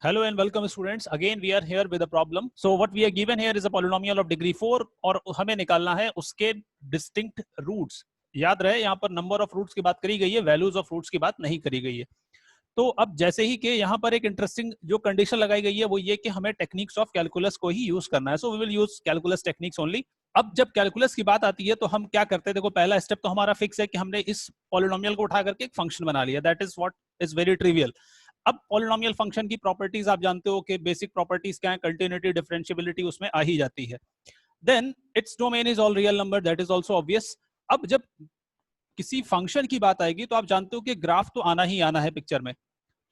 Hello and welcome students. Again we are here with a problem. So what we are given here is a polynomial of degree 4 और हमें निकालना है उसके distinct roots. याद रहे यहाँ पर नंबर ऑफ रूट्स की बात करी गई है, वैल्यूज ऑफ रूट्स की बात नहीं करी गई है. तो अब जैसे ही कि यहाँ पर एक इंटरेस्टिंग जो कंडीशन लगाई गई है वो ये कि हमें टेक्निक्स ऑफ कैलकुलस को ही यूज करना है. So we will use calculus techniques only. अब जब कैलकुलस की बात आती है तो हम क्या करते हैं, देखो पहला स्टेप तो हमारा फिक्स है कि हमने इस पॉलिनोमियल को उठा करके एक फंक्शन बना लिया. That is what is very trivial. अब पॉलिनोमियल फंक्शन की प्रॉपर्टीज आप जानते हो कि बेसिक प्रॉपर्टीज क्या है, कंटिन्यूटी, डिफरेंशियबिलिटी उसमें आ ही जाती है. Then its domain is all real number, that is also obvious. अब जब किसी फंक्शन की बात आएगी तो आप जानते हो कि ग्राफ तो आना ही आना है पिक्चर में.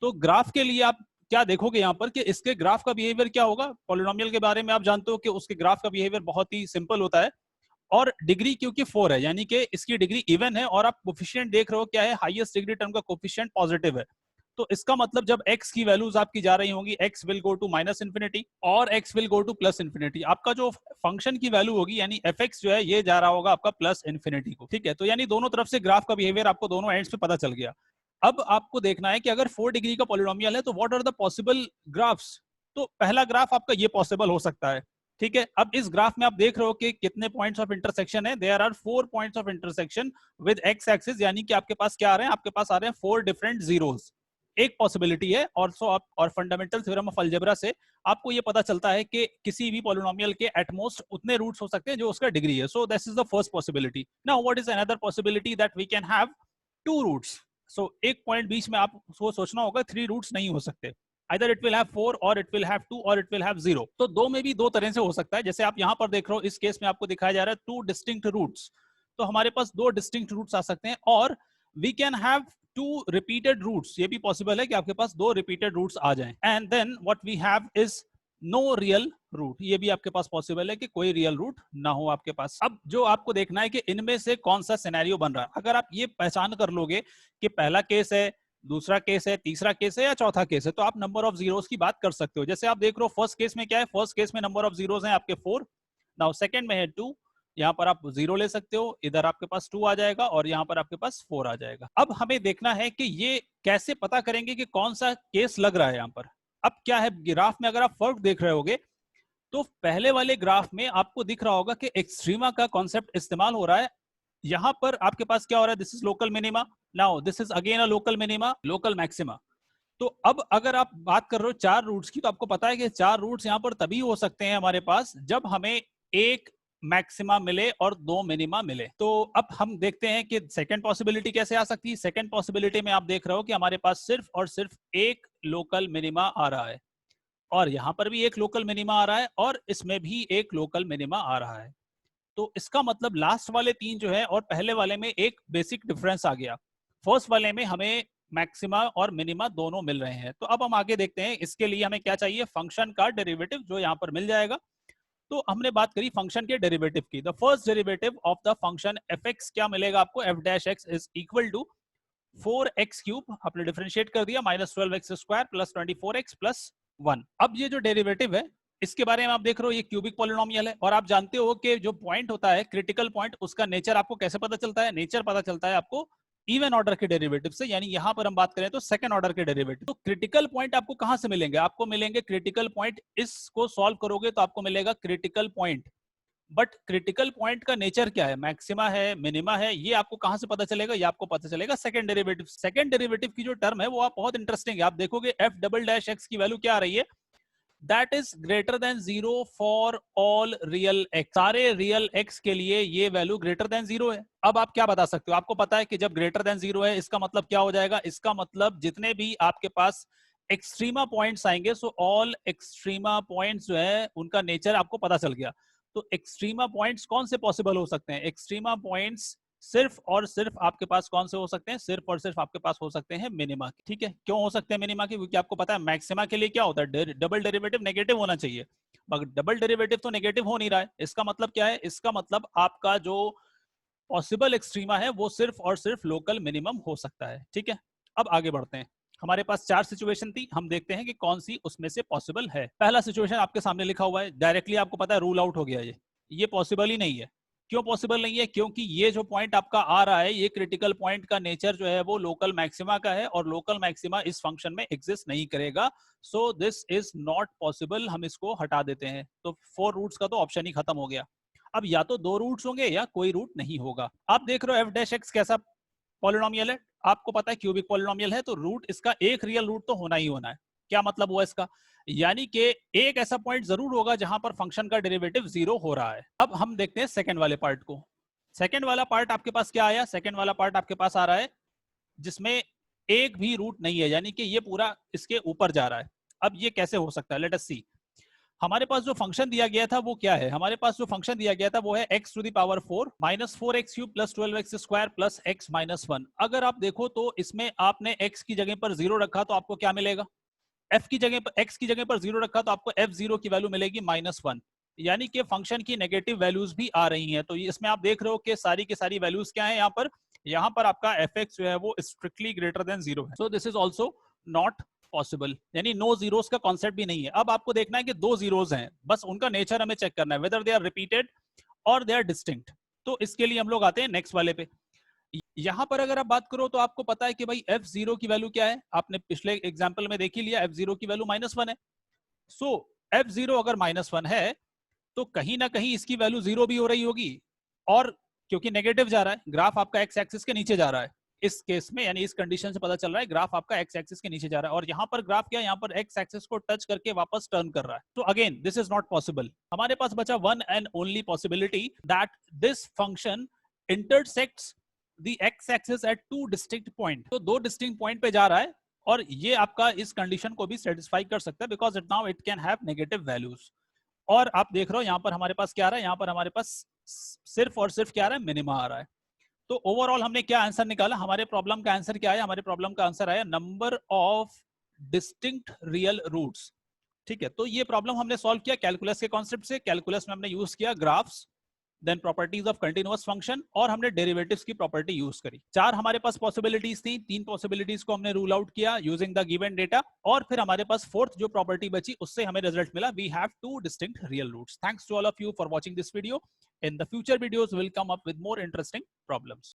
तो ग्राफ के लिए आप क्या देखोगे यहाँ पर कि इसके ग्राफ का बिहेवियर क्या होगा. पॉलिनोमियल के बारे में आप जानते हो कि उसके ग्राफ का बिहेवियर बहुत ही सिंपल होता है और डिग्री क्योंकि 4 है यानी कि इसकी डिग्री इवन है और आप कोफिशिएंट देख रहे हो क्या है, हाईएस्ट डिग्री टर्म का कोफिशिएंट पॉजिटिव है. तो इसका मतलब जब x की वैल्यूज आपकी जा रही होंगी, x will go to minus infinity और x will go to plus infinity. आपका जो फंक्शन की वैल्यू होगी यानी fx जो है ये जा रहा होगा आपका प्लस इन्फिनिटी को. ठीक है, तो यानी दोनों तरफ से ग्राफ का बिहेवियर आपको दोनों एंड्स पे पता चल गया. अब आपको देखना है कि अगर 4 डिग्री का पॉलिनोमियल है तो what are the possible graphs. तो पहला ग्राफ आपका ये पॉसिबल हो सकता है. ठीक है, अब इस ग्राफ में आप देख रहे हो कि कितने पॉइंट्स ऑफ इंटरसेक्शन है. There are 4 points of intersection with x axis, यानी कि आपके पास क्या आ रहे हैं, आपके पास आ रहे हैं 4 डिफरेंट जीरोस. एक पॉसिबिलिटी है और फंडामेंटल थ्योरम ऑफ अलजेब्रा से आपको ये पता चलता है कि किसी भी पॉलिनोमियल के एटमोस्ट उतने रूट्स हो सकते हैं जो उसका डिग्री है. So this is the first possibility. Now what is another possibility, that we can have 2 routes. So एक पॉइंट बीच में आपको सोचना होगा 3 रूट्स नहीं हो सकते. Either it will have 4 or it will have 2 or it will have 0. तो दो में भी दो तरह से हो सकता है. जैसे आप यहाँ पर देख रहे हो, इस केस में आपको दिखाया जा रहा है 2 distinct roots. तो हमारे पास 2 distinct roots आ सकते हैं और we can have 2 repeated roots. ये भी possible है कि आपके पास 2 repeated roots आ जाएं. And then what we have is no real root. ये भी आपके पास possible है कि कोई real root ना हो आपके पास. अब जो आपको देखना है कि इनमें से कौन सा सिनेरियो बन रहा है. अगर आप ये पहचान कर लोगे कि पहला केस है, दूसरा केस है, तीसरा केस है या चौथा केस है, तो आप नंबर ऑफ जीरोस की बात कर सकते हो. जैसे आप देख रहे हो फर्स्ट केस में क्या है, फर्स्ट केस में नंबर ऑफ जीरोस हैं आपके 4. नाउ सेकंड में है 2. यहाँ पर आप 0 ले सकते हो, इधर आपके पास 2 आ जाएगा और यहाँ पर आपके पास 4 आ जाएगा. अब हमें देखना है कि ये कैसे पता करेंगे कि कौन सा केस लग रहा है यहाँ पर. अब क्या है, ग्राफ में अगर आप फर्क देख रहे होगे तो पहले वाले ग्राफ में आपको दिख रहा होगा कि एक्सट्रीमा का कॉन्सेप्ट इस्तेमाल हो रहा है. यहां पर आपके पास क्या हो रहा है, this is local minima. Now this is again a local minima, local maxima. तो अब अगर आप बात कर रहे हो 4 रूट्स की, तो आपको पता है कि 4 रूट्स यहां पर तभी हो सकते हैं हमारे पास जब हमें एक मैक्सिमा मिले और 2 मिनिमा मिले. तो अब हम देखते हैं कि सेकंड पॉसिबिलिटी कैसे आ सकती है. सेकंड पॉसिबिलिटी में आप देख रहे हो कि हमारे पास सिर्फ और सिर्फ एक लोकल मिनिमा आ रहा है और यहां पर भी एक लोकल मिनिमा आ रहा है और इसमें भी एक लोकल मिनिमा आ रहा है. तो इसका मतलब लास्ट वाले 3 जो है और पहले वाले में एक बेसिक डिफरेंस आ गया. फर्स्ट वाले में हमें मैक्सिमा और मिनिमा दोनों मिल रहे हैं. तो अब हम आगे देखते हैं. इसके लिए हमें क्या चाहिए, फंक्शन का डेरिवेटिव जो यहाँ पर मिल जाएगा. तो हमने बात करी फंक्शन के डेरिवेटिव की. The first derivative of the function f x क्या मिलेगा आपको, f dash x is equal to 4x cube, आपने डिफरेंशिएट कर दिया, minus 12x square plus 24x plus 1. अब ये जो डेरिवेटिव है इसके बारे में आप देख रहे हो, ये क्यूबिक पॉलिनोमियल है और आप जानते हो कि जो पॉइंट होता है क्रिटिकल पॉइंट, उसका नेचर आपको कैसे पता चलता है. नेचर पता चलता है आपको इवन ऑर्डर के डेरिवेटिव से, यानी यहां पर हम बात करें तो सेकंड ऑर्डर के डेरिवेटिव. तो क्रिटिकल पॉइंट आपको कहां से मिलेंगे, आपको मिलेंगे क्रिटिकल पॉइंट. इसको सॉल्व करोगे तो आपको मिलेगा critical point. But critical point का नेचर क्या है, मैक्सिमा है, मिनिमा है, ये आपको कहां से पता चलेगा, ये आपको पता चलेगा सेकंड डेरिवेटिव. सेकंड डेरिवेटिव की जो टर्म है वो आप बहुत इंटरेस्टिंग है. आप देखोगे एफ डबल डैश एक्स की वैल्यू क्या आ रही है, that is greater than 0 for all real x. सारे रियल एक्स के लिए ये वैल्यू ग्रेटर देन 0 है. अब आप क्या बता सकते हो, आपको पता है कि जब ग्रेटर देन 0 है इसका मतलब क्या हो जाएगा, इसका मतलब जितने भी आपके पास एक्सट्रीमा पॉइंट्स आएंगे, सो ऑल एक्सट्रीमा पॉइंट्स जो है उनका नेचर आपको पता चल गया. तो एक्सट्रीमा पॉइंट्स कौन से पॉसिबल हो सकते हैं, एक्सट्रीमा पॉइंट्स सिर्फ और सिर्फ आपके पास कौन से हो सकते हैं, सिर्फ और सिर्फ आपके पास हो सकते हैं मिनिमा. ठीक है, क्यों हो सकते हैं मिनिमा के, क्योंकि आपको पता है मैक्सिमा के लिए क्या होता है, डबल डेरिवेटिव नेगेटिव होना चाहिए. मगर डबल डेरिवेटिव तो नेगेटिव हो नहीं रहा है. इसका मतलब क्या है, इसका मतलब आपका जो पॉसिबल एक्सट्रीमा है वो सिर्फ और सिर्फ लोकल मिनिमम हो सकता है. ठीक है, अब आगे बढ़ते हैं. हमारे पास 4 सिचुएशन थी, हम देखते हैं कि कौन सी उसमें से पॉसिबल है. पहला सिचुएशन आपके सामने लिखा हुआ है, डायरेक्टली आपको पता है रूल आउट हो गया, ये पॉसिबल ही नहीं है. क्यों पॉसिबल नहीं है? क्योंकि ये जो पॉइंट आपका आ रहा है, ये क्रिटिकल पॉइंट का नेचर जो है वो लोकल मैक्सिमा का है और लोकल मैक्सिमा इस फंक्शन में एग्जिस्ट नहीं करेगा। सो दिस इज नॉट पॉसिबल। हम इसको हटा देते हैं। तो 4 रूट्स का तो ऑप्शन ही खत्म हो गया। अब या तो 2 रूट्स होंगे या कोई रूट नहीं होगा। आप देख रहे हो एफ डैश एक्स कैसा पॉलिनोमियल है, आपको पता है क्यूबिक पॉलिनोमियल है, तो रूट इसका एक रियल रूट तो होना ही होना है। क्या मतलब हुआ इसका? यानी कि एक ऐसा पॉइंट जरूर होगा जहां पर फंक्शन का डेरिवेटिव 0 हो रहा है। अब हम देखते हैं सेकंड वाले पार्ट को। सेकंड वाला पार्ट आपके पास क्या आया? सेकंड वाला पार्ट आपके पास आ रहा है जिसमें एक भी रूट नहीं है, यानी कि ये पूरा इसके ऊपर जा रहा है। अब ये कैसे हो सकता है? लेट अस सी। हमारे पास जो फंक्शन दिया गया था वो क्या है? हमारे पास जो फंक्शन दिया गया था वो है x to the power 4 minus 4x cube plus 12x square plus x minus 1। अगर आप देखो तो इसमें आपने x की जगह पर 0 रखा तो आपको क्या मिलेगा? f की जगह पर, x की जगह पर 0 रखा तो आपको f0 की वैल्यू मिलेगी -1। यानी कि फंक्शन की नेगेटिव वैल्यूज भी आ रही हैं। तो इसमें आप देख रहे हो कि सारी की सारी वैल्यूज क्या है यहाँ पर आपका fx जो है वो स्ट्रिक्टली ग्रेटर देन 0 है। So this is also not possible, यानी नो जीरोस का कॉन्सेप्ट भी नहीं है। अब आपको देखना है कि 2 जीरोस हैं, बस उनका नेचर हमें चेक करना है, वेदर दे आर रिपीटेड और दे आर डिस्टिंक्ट। तो इसके लिए हम लोग आते हैं नेक्स्ट वाले पे। यहां पर अगर आप बात करो तो आपको पता है कि भाई f0 की वैल्यू क्या है? आपने पिछले एग्जांपल में देख ही लिया, f0 की वैल्यू -1 है। सो f0 अगर -1 है तो कहीं ना कहीं इसकी वैल्यू 0 भी हो रही होगी, और क्योंकि नेगेटिव जा रहा है, ग्राफ आपका एक्स एक्सिस के नीचे जा रहा है इस केस में, यानी इस कंडीशन से पता चल रहा है ग्राफ आपका एक्स एक्सिस के नीचे जा रहा है, और यहाँ पर ग्राफ क्या है? यहाँ पर एक्स एक्सिस को टच करके वापस टर्न कर रहा है। तो again this is not possible. हमारे पास बचा one and only possibility that this function intersects the x axis at 2 distinct point. तो 2 डिस्टिंक्ट पॉइंट पे जा रहा है, और ये आपका इस कंडीशन को भी सेटिस्फाई कर सकता है, because it now it can have negative values. और आप देख रहे हो यहाँ पर हमारे पास क्या आ रहा है? यहाँ पर हमारे पास सिर्फ और सिर्फ क्या आ रहा है? मिनिमा आ रहा है। तो ओवरऑल हमने क्या आंसर निकाला? हमारे प्रॉब्लम का आंसर क्या है? हमारे प्रॉब्लम का आंसर आया number of distinct real roots. ठीक है, तो ये प्रॉब्लम हमने सॉल्व किया कैलकुलस के कॉन्सेप्ट से। कैलकुलस में हमने यूज किया graphs, then properties of continuous function, और हमने डेरिवेटिव्स की प्रॉपर्टी यूज करी। 4 हमारे पास पॉसिबिलिटीज थी, 3 पॉसिबिलिटीज को हमने रूल आउट किया यूजिंग द गिवन डेटा, और फिर हमारे पास 4th जो प्रॉपर्टी बची उससे हमें रिजल्ट मिला, we have 2 distinct real roots. Thanks to all of you for watching this video. In the future videos, we'll come up with more interesting problems.